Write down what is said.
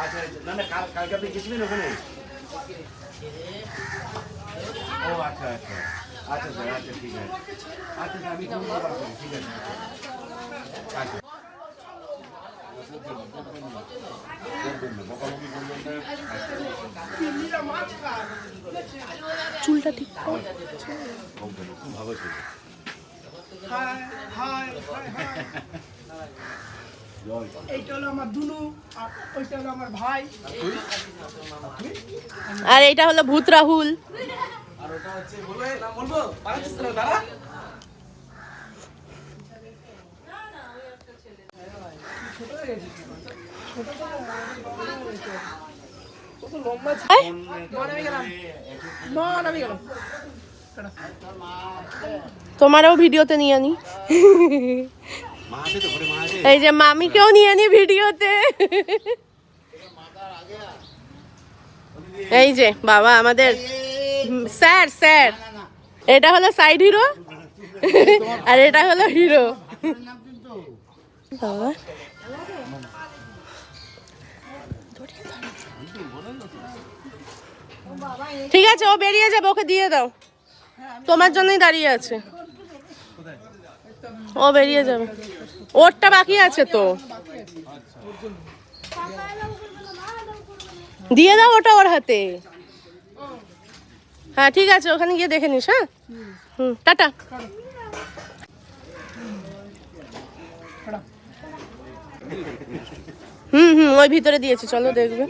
আচ্ছা না না কালকে আপনি গেছিলেন ওখানে? ও আচ্ছা আচ্ছা আচ্ছা স্যার আচ্ছা ঠিক আছে আচ্ছা স্যার আমি ফোন করবো আপনাকে, ঠিক আছে আচ্ছা চুলটা ঠিক খুব ভালো ছিল। এইটা হলো আমার দুনু আর ওইটা হলো আমার ভাই। আর এইটা হলো ভূত রাহুল। তোমারও ভিডিওতে নিয়ে আনি। এই যে মামিকেও নিয়ে আনি ভিডিওতে। এই যে বাবা আমাদের স্যার স্যার, এটা হলো সাইড হিরো আর এটা হলো হিরো। বাবা ঠিক আছে, ও বেরিয়ে যাবে, ওকে দিয়ে দাও, তোমার জন্যই দাঁড়িয়ে আছে। ও বেরিয়ে যাবে, ওরটা বাকি আছে তো, দিয়ে দাও ওটা ওর হাতে। হ্যাঁ ঠিক আছে, ওখানে গিয়ে দেখে নিস। হ্যাঁ টাটা। ওই ভিতরে দিয়েছি, চলো দেখবে।